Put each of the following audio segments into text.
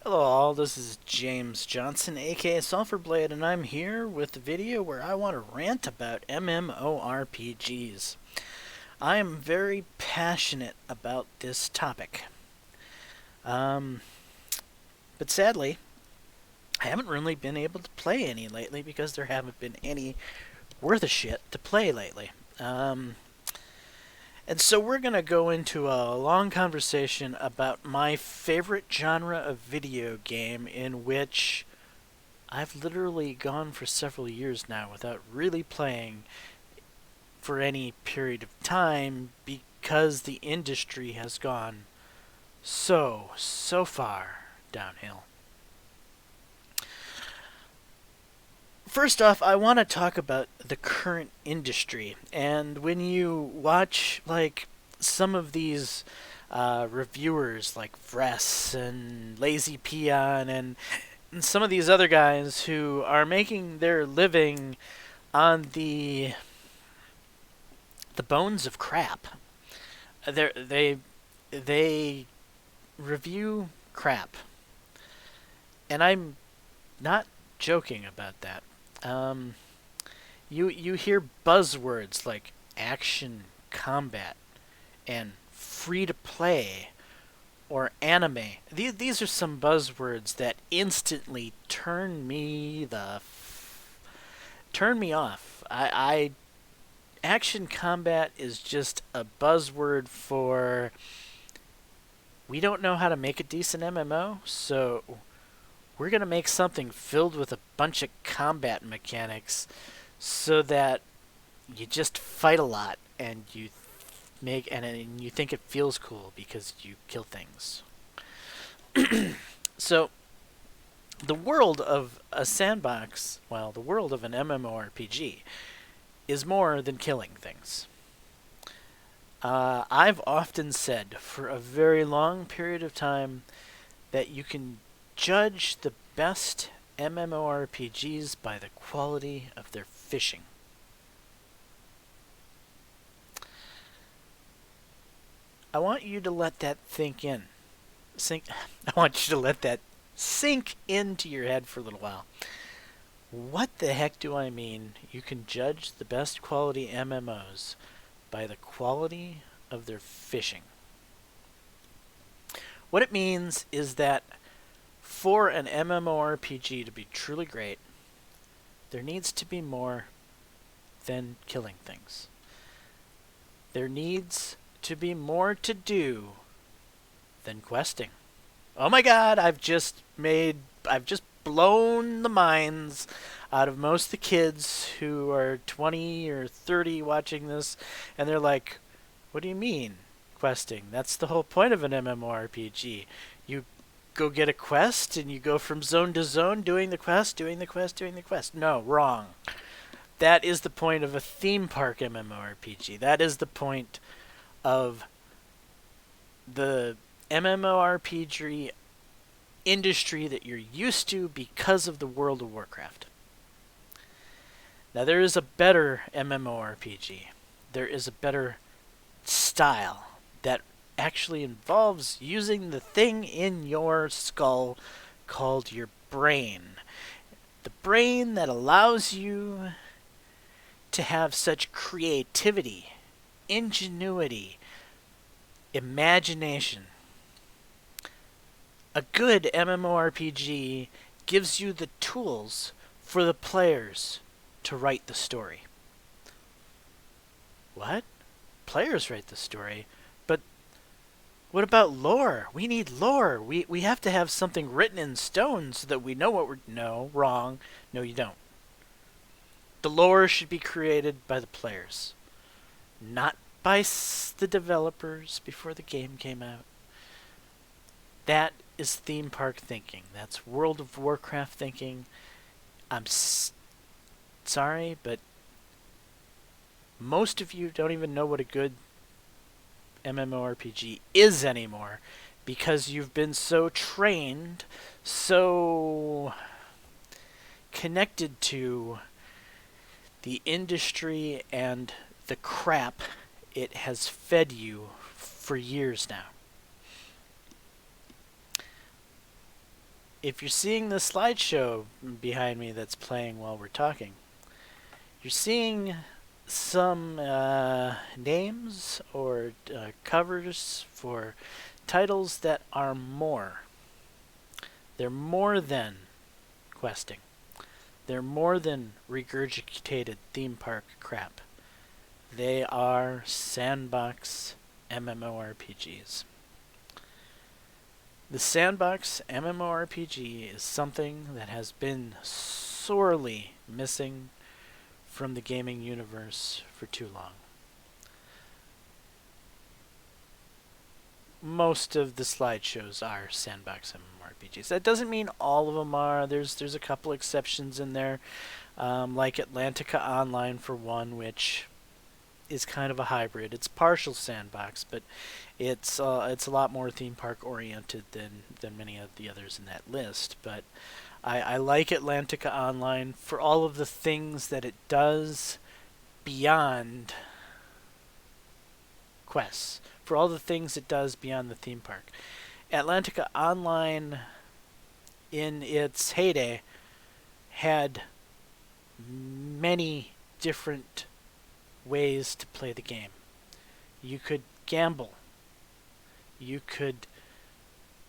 Hello all, this is James Johnson, aka Sulphurblade, and I'm here with a video where I want to rant about MMORPGs. I am very passionate about this topic. Um, but sadly, I haven't really been able to play any lately because there haven't been any worth a shit to play lately. And so we're going to go into a long conversation about my favorite genre of video game in which I've literally gone for several years now without really playing for any period of time because the industry has gone so far downhill. First off, I want to talk about the current industry. And when you watch, like, some of these reviewers, like Vress and Lazy Peon, and some of these other guys who are making their living on the bones of crap, they review crap, and I'm not joking about that. Um, you hear buzzwords like action combat and free to play or anime. These are some buzzwords that instantly turn me off. I action combat is just a buzzword for we don't know how to make a decent MMO, so we're going to make something filled with a bunch of combat mechanics so that you just fight a lot and and you think it feels cool because you kill things. So the world of a sandbox, well, the world of an MMORPG is more than killing things. I've often said for a very long period of time that you can judge the best MMORPGs by the quality of their fishing. I want you to let that I want you to let that sink into your head for a little while. What the heck do I mean? You can judge the best quality MMOs by the quality of their fishing. What it means is that for an MMORPG to be truly great, there needs to be more than killing things. There needs to be more to do than questing. Oh my god, I've just blown the minds out of most of the kids who are 20 or 30 watching this, and they're like, what do you mean, questing? That's the whole point of an MMORPG. You go get a quest and you go from zone to zone doing the quest, doing the quest, doing the quest. No, wrong. That is the point of a theme park MMORPG. That is the point of the MMORPG industry that you're used to because of the World of Warcraft. Now, there is a better MMORPG. There is a better style that actually involves using the thing in your skull called your brain. The brain that allows you to have such creativity, ingenuity, imagination. A good MMORPG gives you the tools for the players to write the story. What? Players write the story? But what about lore? We need lore. We have to have something written in stone so that we know what we're... No, wrong. No, you don't. The lore should be created by the players, not by the developers before the game came out. That is theme park thinking. That's World of Warcraft thinking. I'm sorry, but most of you don't even know what a good MMORPG is anymore because you've been so trained, so connected to the industry and the crap it has fed you for years now. if you're seeing the slideshow behind me that's playing while we're talking, you're seeing some names or covers for titles that are more. They're more than questing. They're more than regurgitated theme park crap. They are sandbox MMORPGs. The sandbox MMORPG is something that has been sorely missing from the gaming universe for too long. Most of the slideshows are sandbox MMORPGs. That doesn't mean all of them are. There's a couple exceptions in there, like Atlantica Online for one, which is kind of a hybrid. It's partial sandbox, but it's a lot more theme park oriented than many of the others in that list. But I like Atlantica Online for all of the things that it does beyond quests, for all the things it does beyond the theme park. Atlantica Online, in its heyday, had many different ways to play the game. You could gamble. You could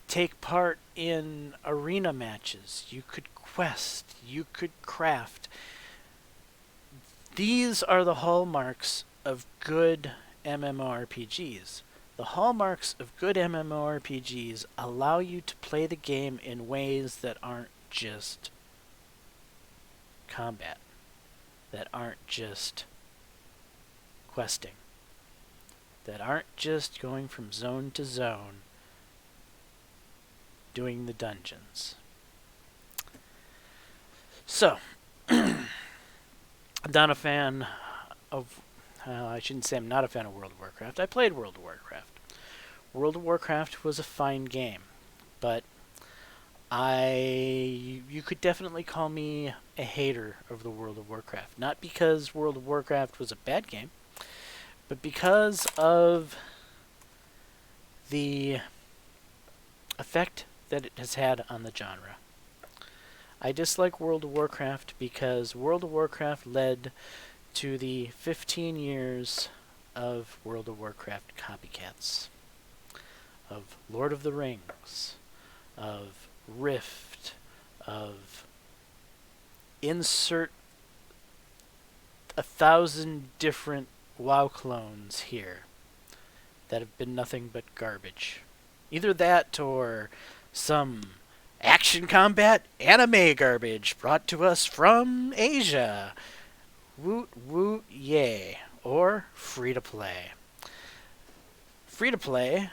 take part in arena matches. You could quest. You could craft. These are the hallmarks of good MMORPGs. The hallmarks of good MMORPGs allow you to play the game in ways that aren't just combat, that aren't just questing, that aren't just going from zone to zone doing the dungeons. So, I'm not a fan of, I shouldn't say I'm not a fan of World of Warcraft. I played World of Warcraft. World of Warcraft was a fine game, but you could definitely call me a hater of the World of Warcraft. Not because World of Warcraft was a bad game, but because of the effect that it has had on the genre. I dislike World of Warcraft because World of Warcraft led to the 15 years of World of Warcraft copycats, of Lord of the Rings, of Rift, of insert 1,000 different WoW clones here that have been nothing but garbage. Either that or some action combat anime garbage brought to us from Asia. Woot woot yay. Or free to play. Free to play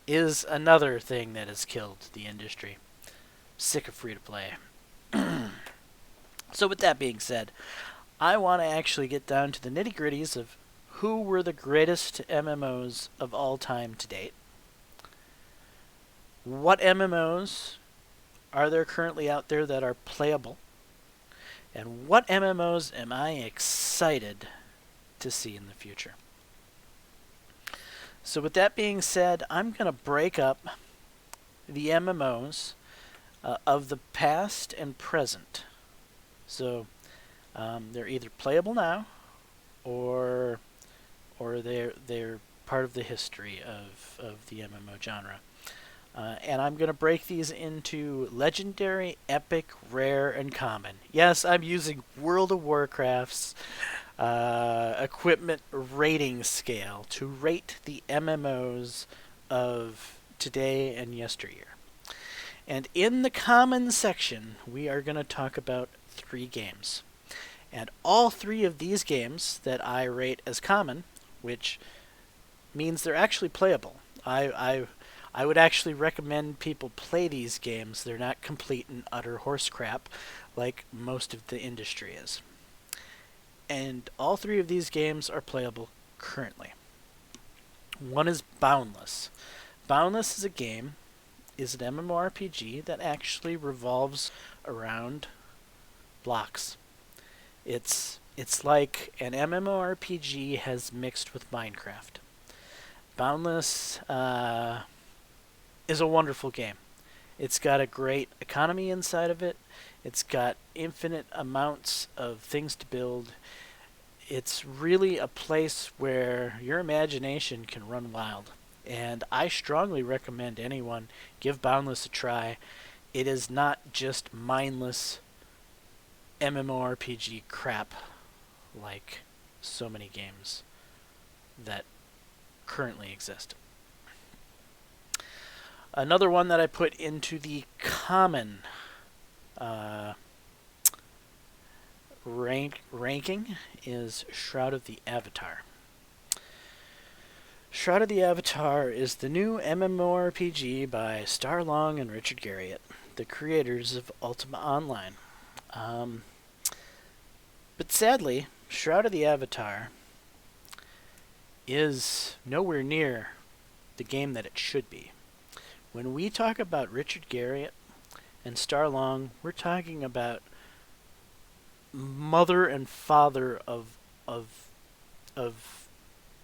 is another thing that has killed the industry. Sick of free to play. So with that being said, I want to actually get down to the nitty gritties of who were the greatest MMOs of all time to date. What MMOs are there currently out there that are playable? And what MMOs am I excited to see in the future? So with that being said, I'm going to break up the MMOs of the past and present. So they're either playable now, or they're part of the history of the MMO genre. And I'm going to break these into legendary, epic, rare, and common. Yes, I'm using World of Warcraft's equipment rating scale to rate the MMOs of today and yesteryear. And in the common section, we are going to talk about 3 games. And all 3 of these games that I rate as common, which means they're actually playable. I would actually recommend people play these games. They're not complete and utter horse crap like most of the industry is. And all 3 of these games are playable currently. One is Boundless. Boundless is an MMORPG that actually revolves around blocks. It's like an MMORPG has mixed with Minecraft. Boundless is a wonderful game. It's got a great economy inside of it. It's got infinite amounts of things to build. It's really a place where your imagination can run wild. And I strongly recommend anyone give Boundless a try. It is not just mindless MMORPG crap like so many games that currently exist. Another one that I put into the common uh, ranking is Shroud of the Avatar. Shroud of the Avatar is the new MMORPG by Starlong and Richard Garriott, the creators of Ultima Online. But sadly, Shroud of the Avatar is nowhere near the game that it should be. When we talk about Richard Garriott and Starlong, we're talking about mother and father of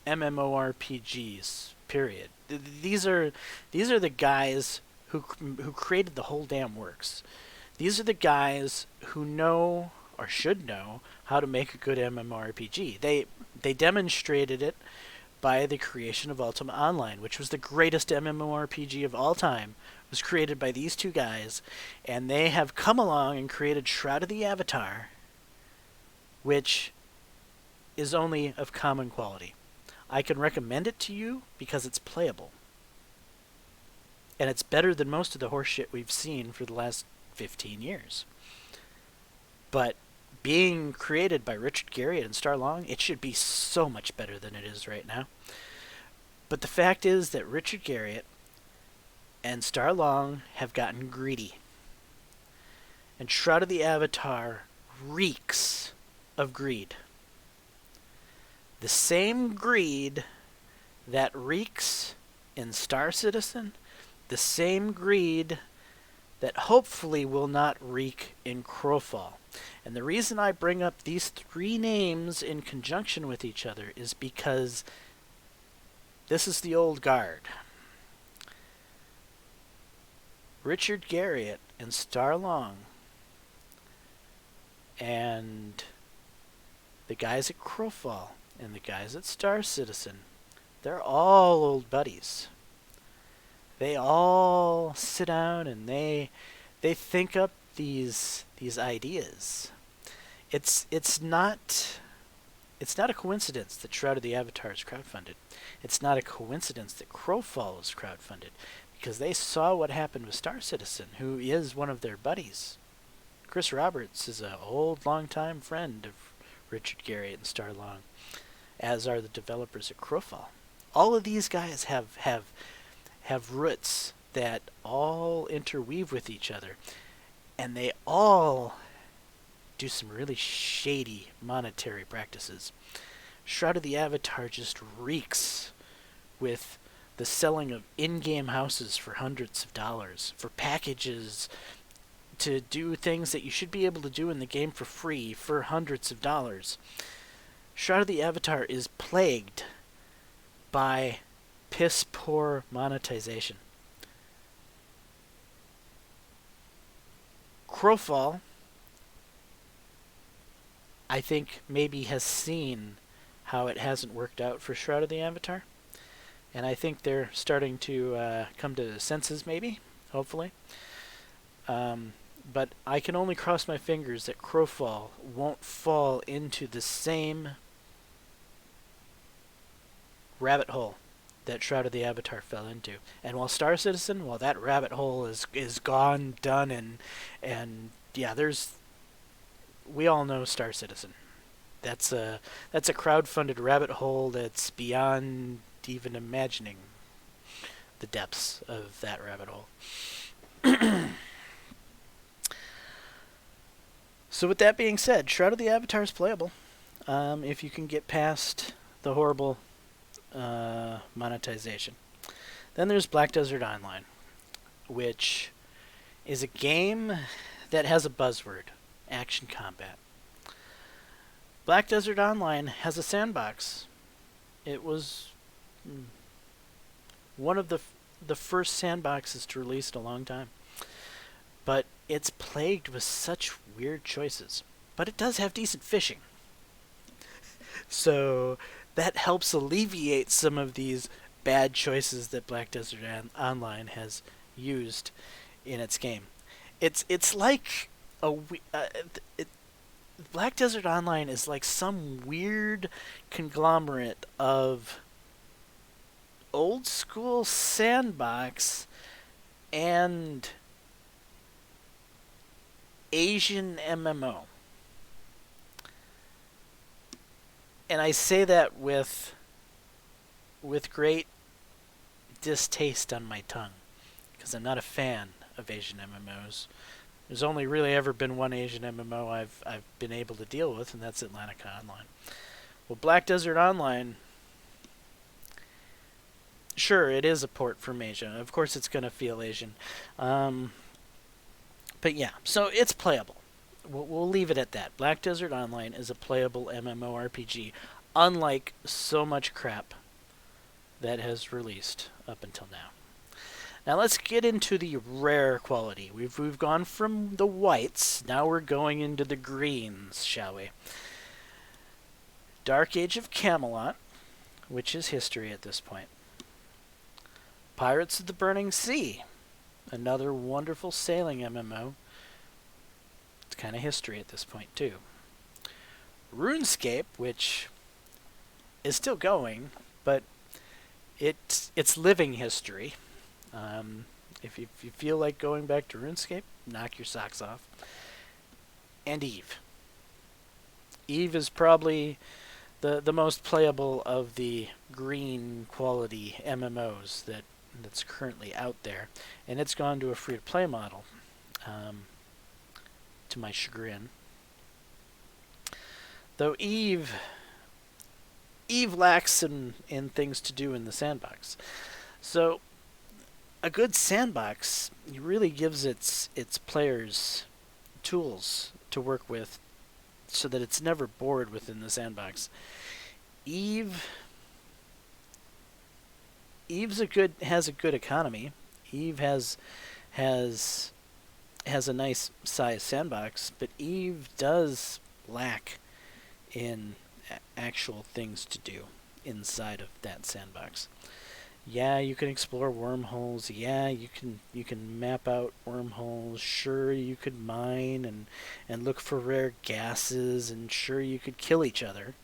MMORPGs. Period. These are the guys who created the whole damn works. These are the guys who know or should know how to make a good MMORPG. They demonstrated it by the creation of Ultima Online, which was the greatest MMORPG of all time. It was created by these two guys, and they have come along and created Shroud of the Avatar, which is only of common quality. I can recommend it to you because it's playable. And it's better than most of the horseshit we've seen for the last 15 years. But being created by Richard Garriott and Starlong, it should be so much better than it is right now. But the fact is that Richard Garriott and Starlong have gotten greedy. And Shroud of the Avatar reeks of greed. The same greed that reeks in Star Citizen, the same greed that hopefully will not reek in Crowfall. And the reason I bring up these three names in conjunction with each other is because this is the old guard. Richard Garriott and Starlong and the guys at Crowfall and the guys at Star Citizen, they're all old buddies. They all sit down and they think up these ideas. It's not a coincidence that Shroud of the Avatar is crowdfunded. It's not a coincidence that Crowfall is crowdfunded, because they saw what happened with Star Citizen, who is one of their buddies. Chris Roberts is an old, long-time friend of Richard Garriott and Starlong, as are the developers at Crowfall. All of these guys have roots that all interweave with each other, and they all do some really shady monetary practices. Shroud of the Avatar just reeks with the selling of in-game houses for hundreds of dollars, for packages to do things that you should be able to do in the game for free for hundreds of dollars. Shroud of the Avatar is plagued by piss-poor monetization. Crowfall, I think, maybe has seen how it hasn't worked out for Shroud of the Avatar, and I think they're starting to come to senses, maybe, hopefully. But I can only cross my fingers that Crowfall won't fall into the same rabbit hole that Shroud of the Avatar fell into. And while Star Citizen, well, that rabbit hole is gone, done, and yeah, we all know Star Citizen. That's a crowdfunded rabbit hole that's beyond even imagining the depths of that rabbit hole. So with that being said, Shroud of the Avatar is playable if you can get past the horrible monetization. Then there's Black Desert Online, which is a game that has a buzzword: action combat. Black Desert Online has a sandbox. It was one of the first sandboxes to release in a long time. but it's plagued with such weird choices. But it does have decent fishing. So that helps alleviate some of these bad choices that Black Desert Online has used in its game. It's like a it, Black Desert Online is like some weird conglomerate of old school sandbox and Asian MMO. And I say that with great distaste on my tongue because I'm not a fan of Asian MMOs. There's only really ever been one Asian MMO I've been able to deal with, and that's Atlantica Online. Well, Black Desert Online, sure, it is a port from Asia. Of course, it's going to feel Asian. But yeah, so it's playable. We'll leave it at that. Black Desert Online is a playable MMORPG, unlike so much crap that has released up until now. Now let's get into the rare quality. We've gone from the whites, now we're going into the greens, shall we? Dark Age of Camelot, which is history at this point. Pirates of the Burning Sea, another wonderful sailing MMO. It's kind of history at this point too. RuneScape, which is still going, but it's living history. If you feel like going back to RuneScape, knock your socks off. And Eve. Eve is probably the most playable of the green quality MMOs that's currently out there, and it's gone to a free-to-play model, to my chagrin. Though Eve lacks in things to do in the sandbox. So a good sandbox really gives its players tools to work with so that it's never bored within the sandbox. Eve's has a good economy. Eve has a nice size sandbox, but Eve does lack in actual things to do inside of that sandbox. Yeah, you can explore wormholes. Yeah, you can map out wormholes. Sure, you could mine and look for rare gases, and sure, you could kill each other.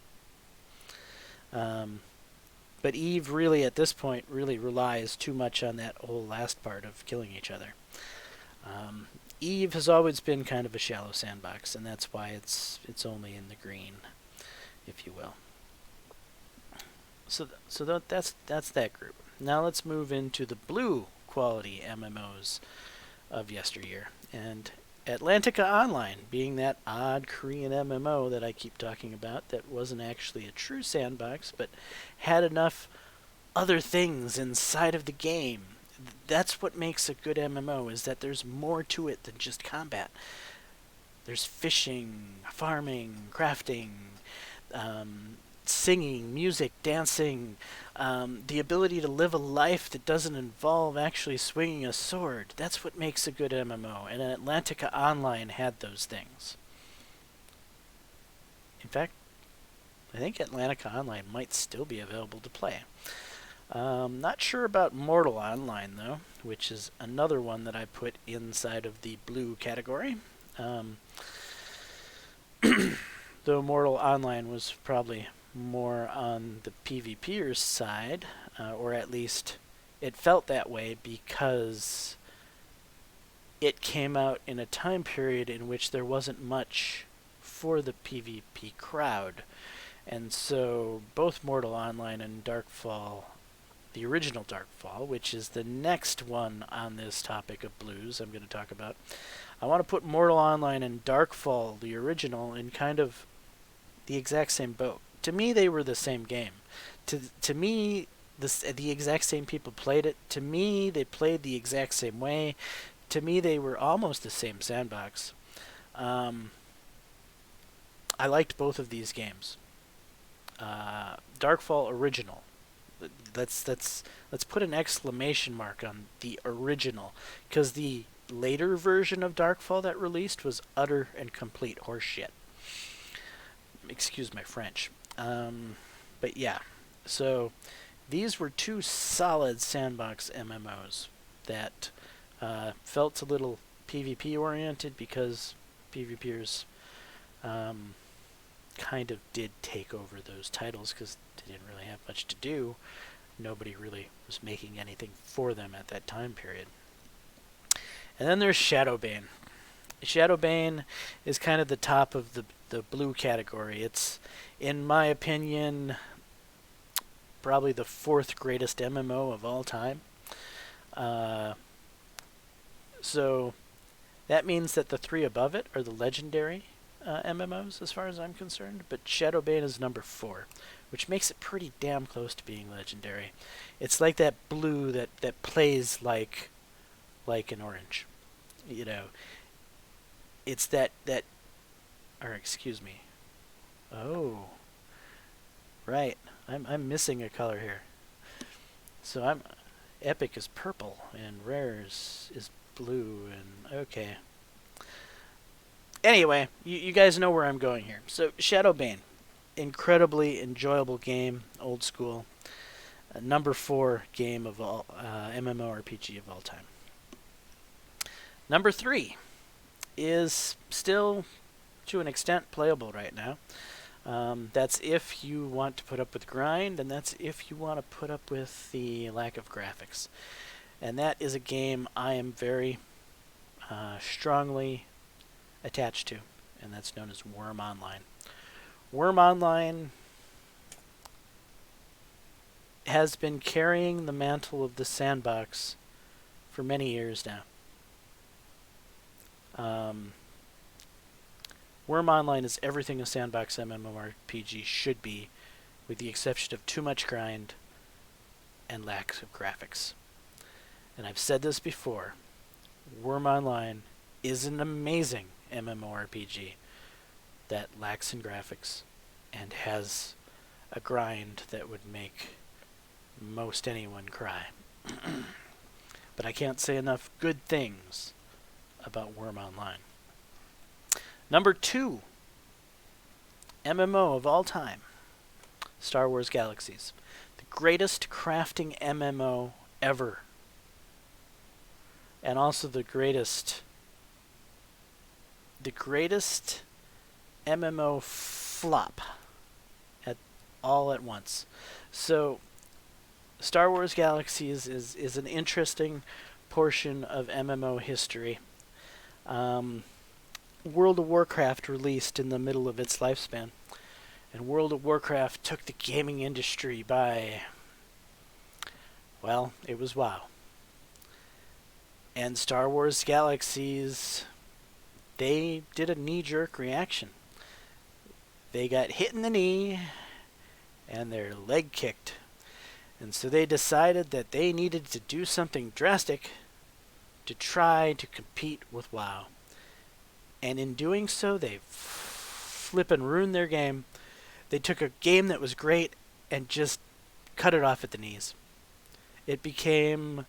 But Eve really, at this point, really relies too much on that whole last part of killing each other. Eve has always been kind of a shallow sandbox, and that's why it's only in the green, if you will. So that's that group. Now let's move into the blue quality MMOs of yesteryear, and Atlantica Online being that odd Korean MMO that I keep talking about that wasn't actually a true sandbox, but had enough other things inside of the game. That's what makes a good MMO, is that there's more to it than just combat. There's fishing, farming, crafting, singing, music, dancing, the ability to live a life that doesn't involve actually swinging a sword. That's what makes a good MMO, and Atlantica Online had those things. In fact, I think Atlantica Online might still be available to play. Not sure about Mortal Online, though, which is another one that I put inside of the blue category. Though Mortal Online was probably more on the PvPer side, or at least it felt that way because it came out in a time period in which there wasn't much for the PvP crowd. And so both Mortal Online and Darkfall, the original Darkfall, which is the next one on this topic of blues I'm going to talk about, I want to put Mortal Online and Darkfall, the original, in kind of the exact same boat. To me, they were the same game. To me, the exact same people played it. To me, they played the exact same way. To me, they were almost the same sandbox. I liked both of these games. Darkfall original. Let's put an exclamation mark on the original, because the later version of Darkfall that released was utter and complete horseshit. Excuse my French. But yeah, so these were two solid sandbox MMOs that felt a little PvP oriented because PvPers kind of did take over those titles because they didn't really have much to do. Nobody really was making anything for them at that time period. And then there's Shadowbane. Shadowbane is kind of the top of the blue category. It's, in my opinion, probably the fourth greatest MMO of all time. So that means that the three above it are the legendary MMOs as far as I'm concerned, but Shadowbane is number 4, which makes it pretty damn close to being legendary. It's like that blue that plays like an orange. You know, it's that or excuse me. Oh, right. I'm missing a color here. So epic is purple and rare is blue, and okay. Anyway, you guys know where I'm going here. So Shadowbane, incredibly enjoyable game, old school, number 4 game of all MMORPG of all time. Number 3 is still, to an extent, playable right now. That's if you want to put up with grind, and that's if you want to put up with the lack of graphics. And that is a game I am very strongly attached to, and that's known as Worm Online. Worm Online has been carrying the mantle of the sandbox for many years now. Worm Online is everything a sandbox MMORPG should be, with the exception of too much grind and lack of graphics. And I've said this before, Worm Online is an amazing MMORPG that lacks in graphics and has a grind that would make most anyone cry. But I can't say enough good things about Worm Online. Number 2, MMO of all time, Star Wars Galaxies. The greatest crafting MMO ever. And also the greatest MMO flop all at once. So Star Wars Galaxies is an interesting portion of MMO history. World of Warcraft released in the middle of its lifespan, and World of Warcraft took the gaming industry by, well, it was WoW. And Star Wars Galaxies, they did a knee-jerk reaction. They got hit in the knee, and their leg kicked. And so they decided that they needed to do something drastic to try to compete with WoW. And in doing so, they flippin' ruined their game. They took a game that was great and just cut it off at the knees. It became,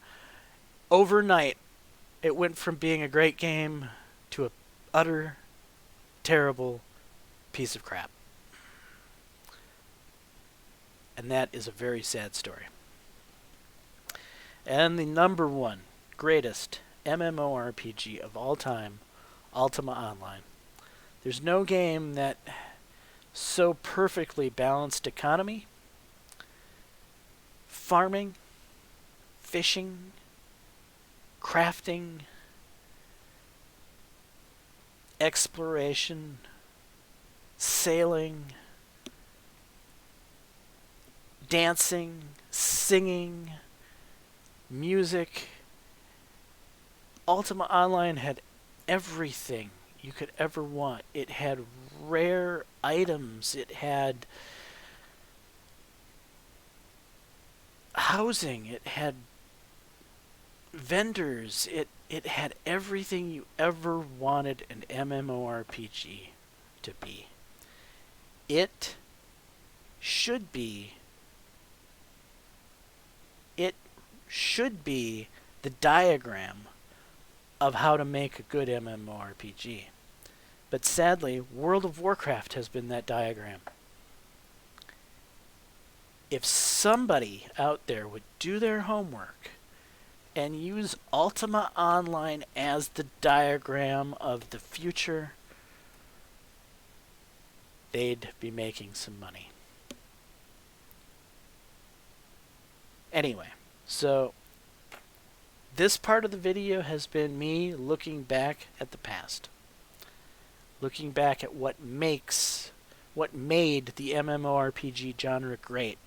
overnight, it went from being a great game to an utter, terrible piece of crap. And that is a very sad story. And the number 1 greatest MMORPG of all time, Ultima Online. There's no game that so perfectly balanced economy, farming, fishing, crafting, exploration, sailing, dancing, singing, music. Ultima Online had everything you could ever want. It had rare items. It had housing. It had vendors. It had everything you ever wanted an MMORPG to be. It should be the diagram of how to make a good MMORPG. But sadly, World of Warcraft has been that diagram. If somebody out there would do their homework and use Ultima Online as the diagram of the future, they'd be making some money. Anyway, so this part of the video has been me looking back at the past. Looking back at what made the MMORPG genre great.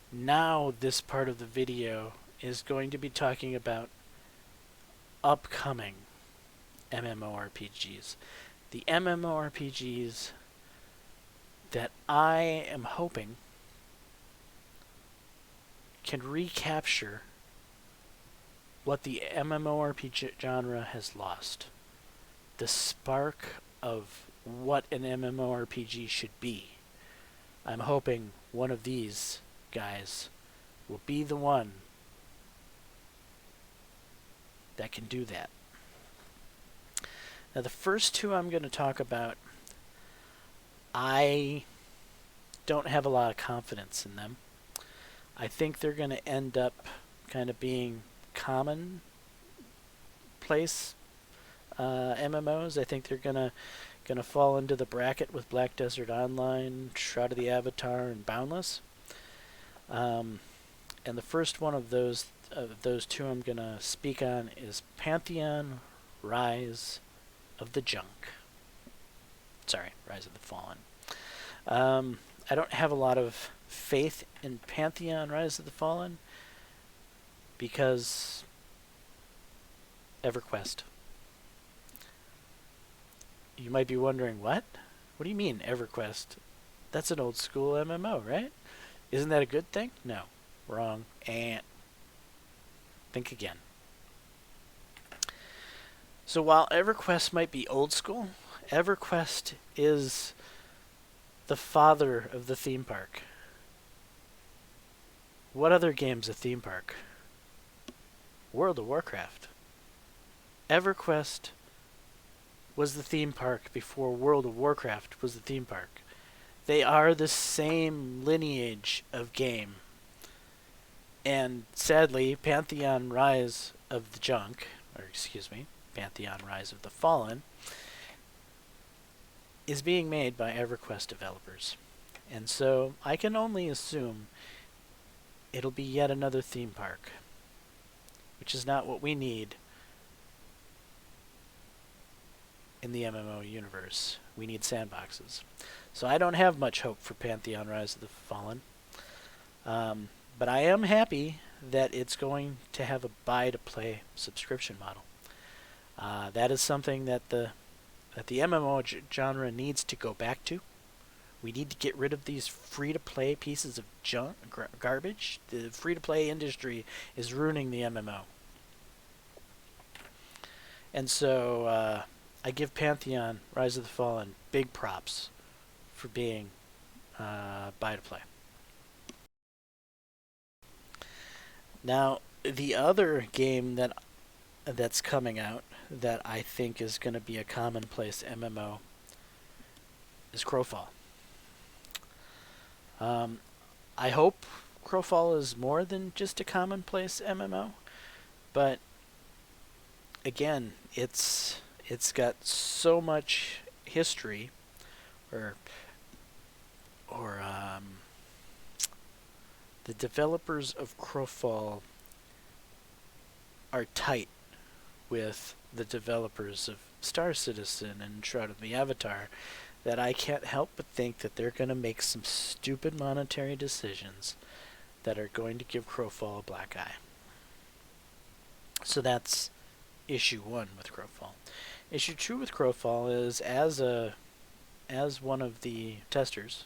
Now this part of the video is going to be talking about upcoming MMORPGs. The MMORPGs that I am hoping can recapture what the MMORPG genre has lost. The spark of what an MMORPG should be. I'm hoping one of these guys will be the one that can do that. Now the first two I'm going to talk about, I don't have a lot of confidence in them. I think they're going to end up kind of being common place MMOs. I think they're gonna fall into the bracket with Black Desert Online, Shroud of the Avatar, and Boundless. And the first one of those two I'm gonna speak on is Pantheon: Rise of the Junk. Sorry, Rise of the Fallen. I don't have a lot of faith in Pantheon: Rise of the Fallen because EverQuest. You might be wondering, what? What do you mean, EverQuest? That's an old school MMO, right? Isn't that a good thing? No. Wrong. And think again. So while EverQuest might be old school, EverQuest is the father of the theme park. What other game's a theme park? World of Warcraft. EverQuest was the theme park before World of Warcraft was the theme park. They are the same lineage of game. And sadly, Pantheon: Rise of the Junk, or excuse me, Pantheon: Rise of the Fallen, is being made by EverQuest developers. And so I can only assume it'll be yet another theme park, which is not what we need in the MMO universe. We need sandboxes. So I don't have much hope for Pantheon: Rise of the Fallen. But I am happy that it's going to have a buy-to-play subscription model. That is something that the MMO genre needs to go back to. We need to get rid of these free-to-play pieces of junk, garbage. The free-to-play industry is ruining the MMO. And so I give Pantheon: Rise of the Fallen big props for being buy-to-play. Now, the other game that's coming out that I think is going to be a commonplace MMO is Crowfall. I hope Crowfall is more than just a commonplace MMO, but again, it's got so much history, or the developers of Crowfall are tight with the developers of Star Citizen and Shroud of the Avatar, that I can't help but think that they're going to make some stupid monetary decisions that are going to give Crowfall a black eye. So that's issue 1 with Crowfall. Issue 2 with Crowfall is, as one of the testers,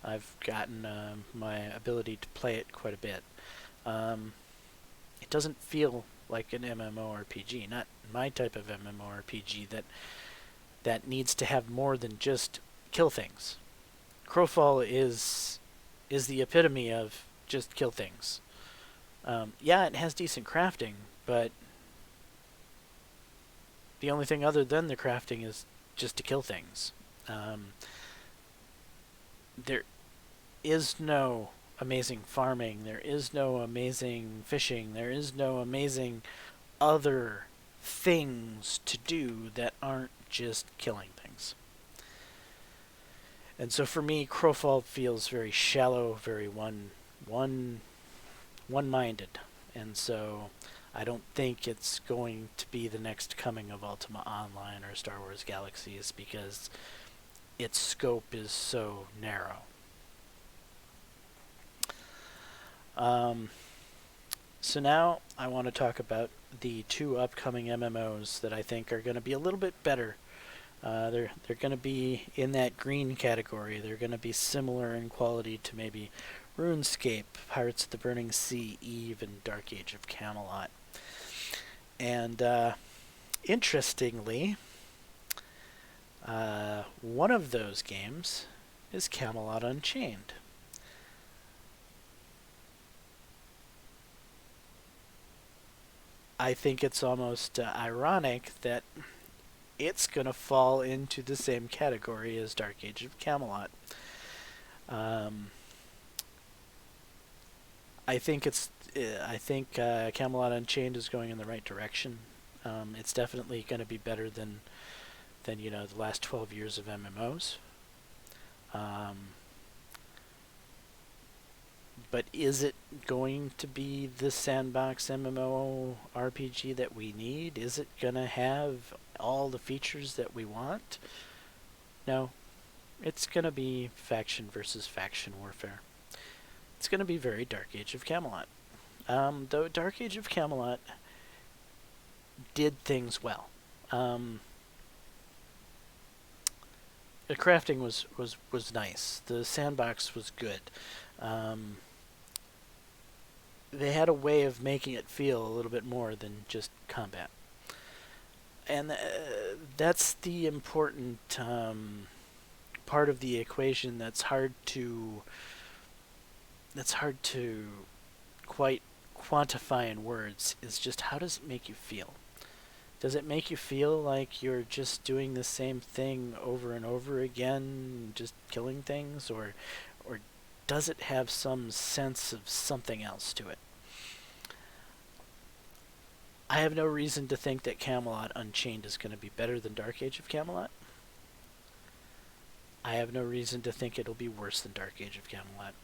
I've gotten my ability to play it quite a bit. It doesn't feel like an MMORPG, not my type of MMORPG that needs to have more than just kill things. Crowfall is the epitome of just kill things. Yeah, it has decent crafting, but the only thing other than the crafting is just to kill things. Um, there is no amazing farming. There is no amazing fishing. There is no amazing other things to do that aren't just killing things. And so for me, Crowfall feels very shallow, very one-minded, and so I don't think it's going to be the next coming of Ultima Online or Star Wars Galaxies because its scope is so narrow. So now I want to talk about the two upcoming MMOs that I think are going to be a little bit better. They're going to be in that green category. They're going to be similar in quality to maybe RuneScape, Pirates of the Burning Sea, Eve, and Dark Age of Camelot. And interestingly, one of those games is Camelot Unchained. I think it's almost ironic that it's going to fall into the same category as Dark Age of Camelot. I think Camelot Unchained is going in the right direction. It's definitely going to be better than the last 12 years of MMOs. But is it going to be the sandbox MMO RPG that we need? Is it going to have all the features that we want? No. It's going to be faction versus faction warfare. It's going to be very Dark Age of Camelot. Though Dark Age of Camelot did things well. The crafting was nice. The sandbox was good. They had a way of making it feel a little bit more than just combat. And that's the important part of the equation that's hard to quite quantify in words, is just how does it make you feel? Does it make you feel like you're just doing the same thing over and over again, just killing things, or does it have some sense of something else to it? I have no reason to think that Camelot Unchained is going to be better than Dark Age of Camelot. I have no reason to think it'll be worse than Dark Age of Camelot.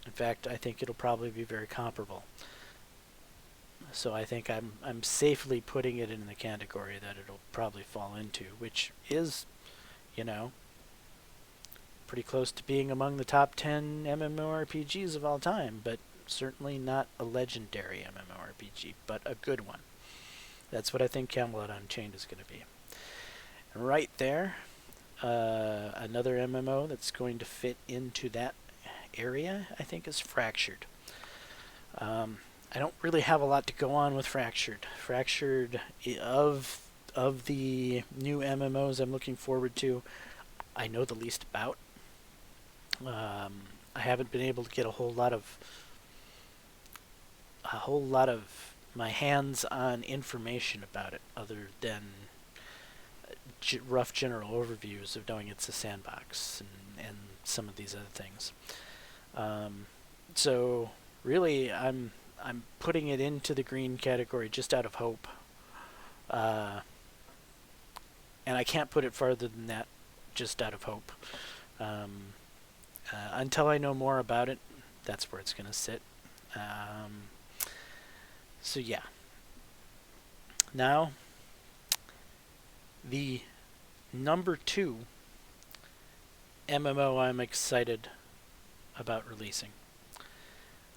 In fact, I think it'll probably be very comparable. So I think I'm safely putting it in the category that it'll probably fall into, which is, pretty close to being among the top 10 MMORPGs of all time, but certainly not a legendary MMORPG, but a good one. That's what I think Camelot Unchained is going to be. And right there, another MMO that's going to fit into that area, I think, is Fractured. I don't really have a lot to go on with Fractured. Fractured, of the new MMOs I'm looking forward to, I know the least about. I haven't been able to get a whole lot of my hands-on information about it, other than rough general overviews of knowing it's a sandbox and some of these other things. So really, I'm putting it into the green category just out of hope, and I can't put it farther than that, just out of hope. Until I know more about it, that's where it's going to sit. So yeah. Now, the number 2 MMO I'm excited about releasing.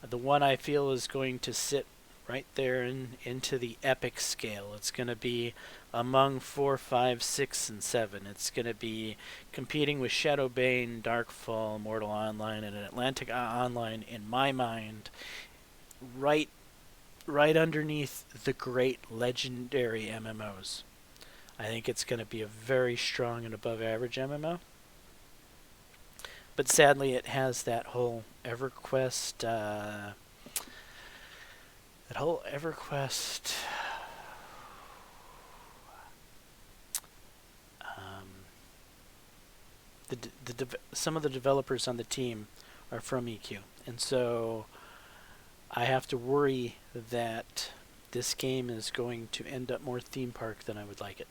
The one I feel is going to sit right there into the epic scale. It's going to be among 4, 5, 6, and 7. It's going to be competing with Shadowbane, Darkfall, Mortal Online, and Atlantic Online, in my mind, right underneath the great legendary MMOs. I think it's going to be a very strong and above average MMO. But sadly, it has that whole EverQuest That whole EverQuest. Some of the developers on the team are from EQ, and so I have to worry that this game is going to end up more theme park than I would like it.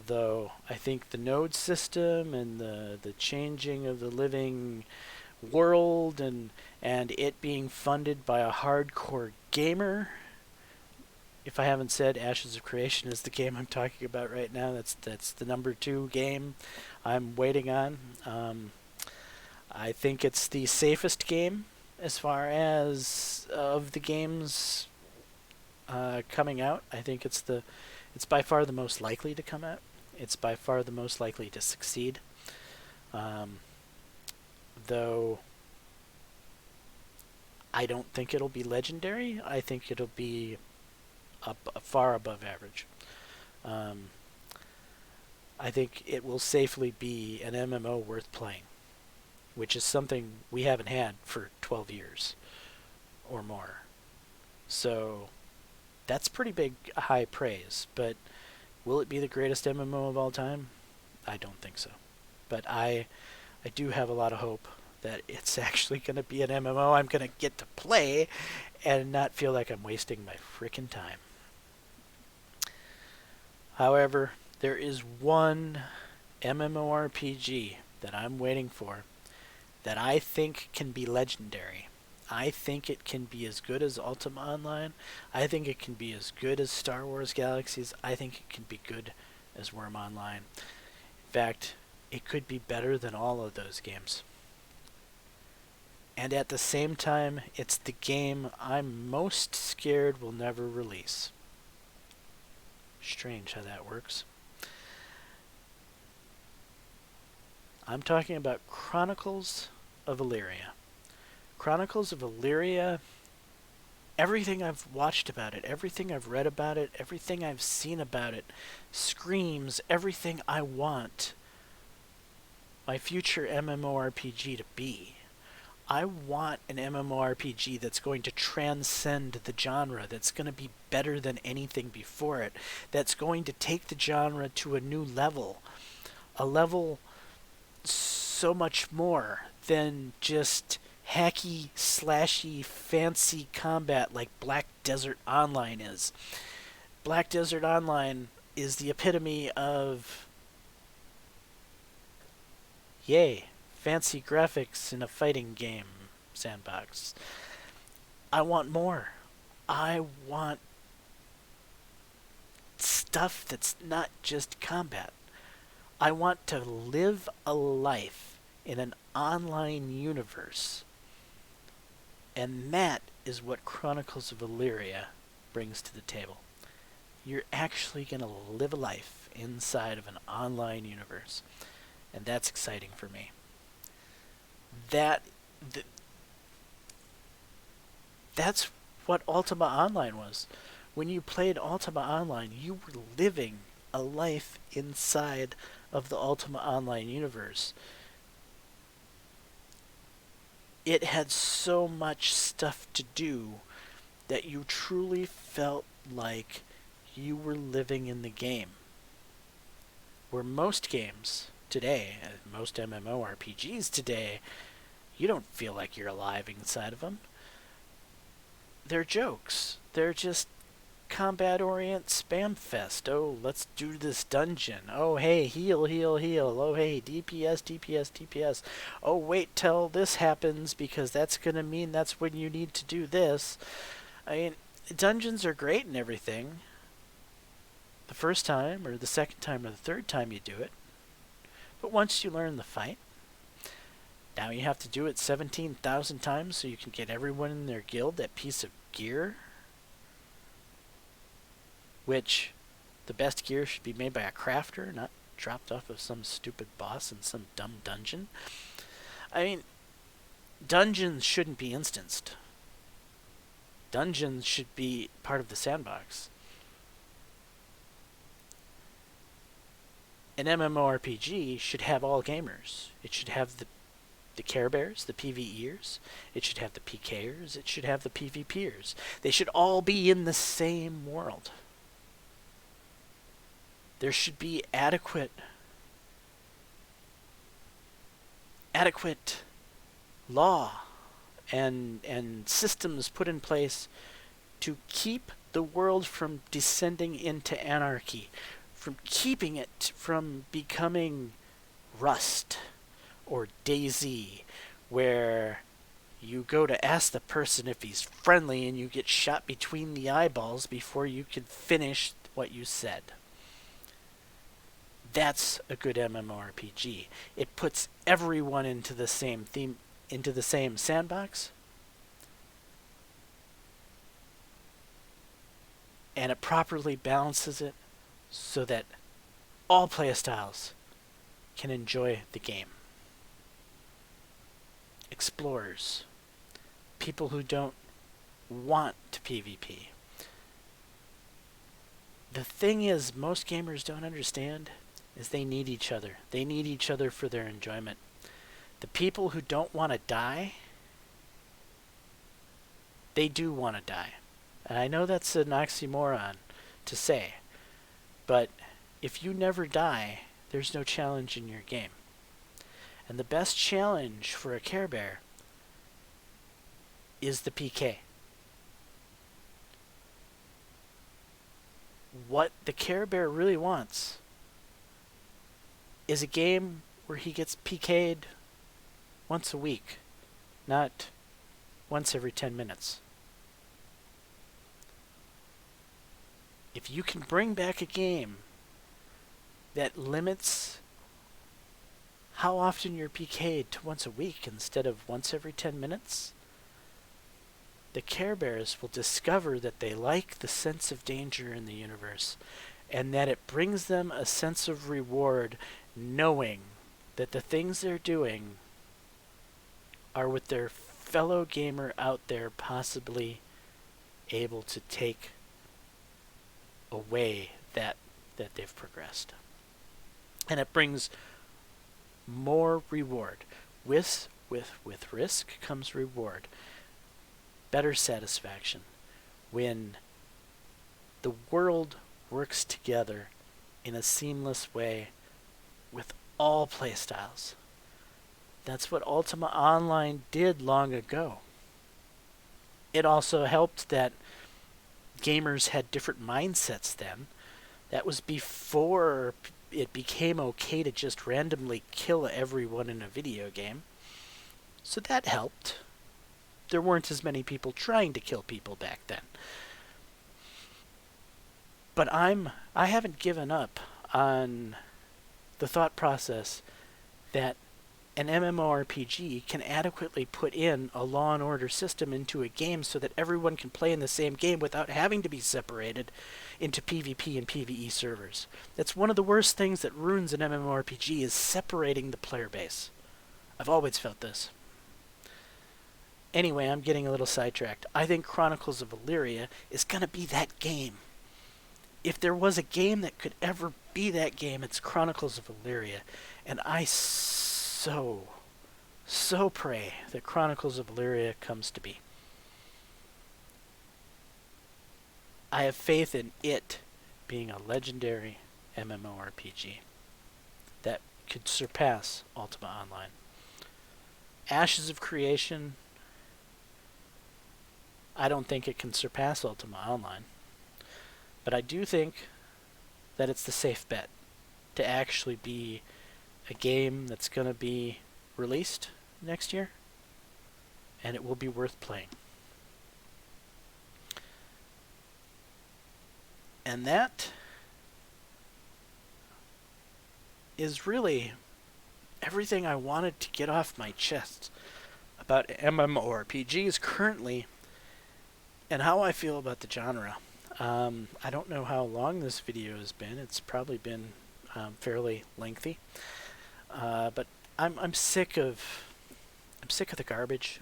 Though I think the node system and the changing of the living world and it being funded by a hardcore gamer. If I haven't said, Ashes of Creation is the game I'm talking about right now. That's the number 2 game I'm waiting on. I think it's the safest game as far as of the games coming out. I think it's by far the most likely to come out. It's by far the most likely to succeed. Though I don't think it'll be legendary. I think it'll be far above average. I think it will safely be an MMO worth playing, which is something we haven't had for 12 years or more. So that's pretty big high praise, but will it be the greatest MMO of all time? I don't think so. But I do have a lot of hope that it's actually going to be an MMO I'm going to get to play and not feel like I'm wasting my frickin' time. However, there is one MMORPG that I'm waiting for that I think can be legendary. I think it can be as good as Ultima Online. I think it can be as good as Star Wars Galaxies. I think it can be good as Worm Online. In fact, it could be better than all of those games. And at the same time, it's the game I'm most scared will never release. Strange how that works. I'm talking about Chronicles of Illyria. Chronicles of Illyria, everything I've watched about it, everything I've read about it, everything I've seen about it, screams everything I want my future MMORPG to be. I want an MMORPG that's going to transcend the genre, that's going to be better than anything before it, that's going to take the genre to a new level, a level so much more than just hacky, slashy, fancy combat like Black Desert Online is. Black Desert Online is the epitome of, yay, fancy graphics in a fighting game sandbox. I want more. I want stuff that's not just combat. I want to live a life in an online universe. And that is what Chronicles of Illyria brings to the table. You're actually going to live a life inside of an online universe. And that's exciting for me. That's what Ultima Online was. When you played Ultima Online, you were living a life inside of the Ultima Online universe. It had so much stuff to do that you truly felt like you were living in the game. Where most games today, most MMORPGs today, you don't feel like you're alive inside of them. They're jokes. They're just combat-orient spam fest. Oh, let's do this dungeon. Oh, hey, heal, heal, heal. Oh, hey, DPS, DPS, DPS. Oh, wait till this happens because that's going to mean that's when you need to do this. I mean, dungeons are great and everything. The first time, or the second time, or the third time you do it. But once you learn the fight, now you have to do it 17,000 times so you can get everyone in their guild that piece of gear. Which, the best gear should be made by a crafter, not dropped off of some stupid boss in some dumb dungeon. I mean, dungeons shouldn't be instanced. Dungeons should be part of the sandbox. An MMORPG should have all gamers. It should have the the Care Bears, the PvEers. It should have the PKers. It should have the PvPers. They should all be in the same world. There should be adequate law and systems put in place to keep the world from descending into anarchy, from keeping it from becoming Rust or DayZ, where you go to ask the person if he's friendly and you get shot between the eyeballs before you can finish what you said. That's a good MMORPG. It puts everyone into the same theme, into the same sandbox, and it properly balances it so that all playstyles can enjoy the game. Explorers, people who don't want to PvP. The thing is, most gamers don't understand is they need each other. They need each other for their enjoyment. The people who don't want to die, they do want to die. And I know that's an oxymoron to say, but if you never die, there's no challenge in your game. And the best challenge for a Care Bear is the PK. What the Care Bear really wants is a game where he gets PK'd once a week, not once every 10 minutes. If you can bring back a game that limits how often you're PK'd to once a week instead of once every 10 minutes, the Care Bears will discover that they like the sense of danger in the universe, and that it brings them a sense of reward knowing that the things they're doing are with their fellow gamer out there possibly able to take away that they've progressed. And it brings more reward. With risk comes reward. Better satisfaction. When the world works together in a seamless way with all playstyles. That's what Ultima Online did long ago. It also helped that gamers had different mindsets then. That was before it became okay to just randomly kill everyone in a video game. So that helped. There weren't as many people trying to kill people back then. But I haven't given up on the thought process that an MMORPG can adequately put in a law and order system into a game so that everyone can play in the same game without having to be separated into PvP and PvE servers. That's one of the worst things that ruins an MMORPG is separating the player base. I've always felt this. Anyway, I'm getting a little sidetracked. I think Chronicles of Illyria is going to be that game. If there was a game that could ever be that game, it's Chronicles of Illyria. And I so pray that Chronicles of Illyria comes to be. I have faith in it being a legendary MMORPG that could surpass Ultima Online. Ashes of Creation, I don't think it can surpass Ultima Online. But I do think that it's the safe bet to actually be a game that's going to be released next year, and it will be worth playing. And that is really everything I wanted to get off my chest about MMORPGs currently and how I feel about the genre. I don't know how long this video has been. It's probably been fairly lengthy, but I'm sick of the garbage.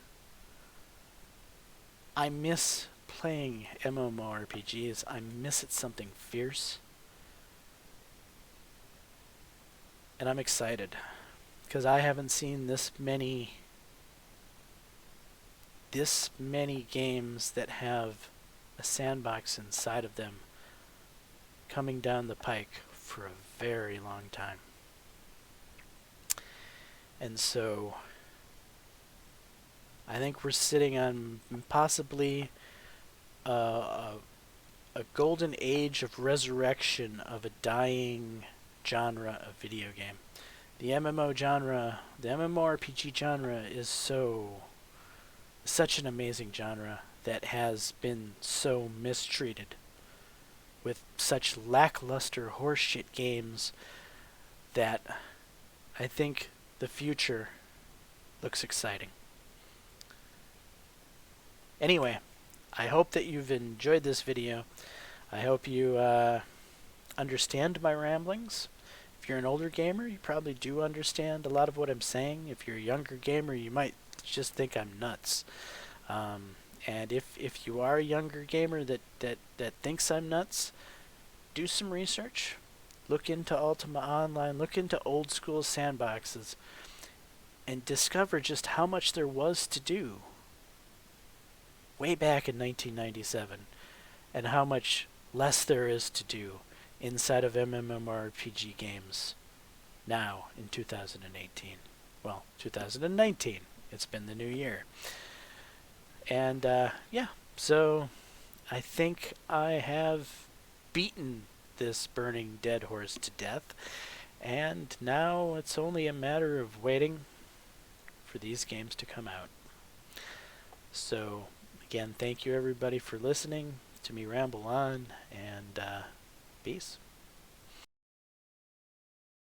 I miss playing MMORPGs. I miss it something fierce, and I'm excited because I haven't seen this many this many games that have a sandbox inside of them coming down the pike for a very long time. And so I think we're sitting on possibly a golden age of resurrection of a dying genre of video game. The MMO genre, the MMORPG genre is such an amazing genre that has been so mistreated with such lackluster horseshit games that I think the future looks exciting. Anyway, I hope that you've enjoyed this video. I hope you understand my ramblings. If you're an older gamer, you probably do understand a lot of what I'm saying. If you're a younger gamer, you might just think I'm nuts. And if you are a younger gamer that thinks I'm nuts, do some research. Look into Ultima Online, look into old school sandboxes, and discover just how much there was to do way back in 1997, and how much less there is to do inside of MMORPG games now in 2018. Well, 2019. It's been the new year. And yeah, so I think I have beaten this burning dead horse to death, and now it's only a matter of waiting for these games to come out. So again, thank you everybody for listening to me ramble on, and peace.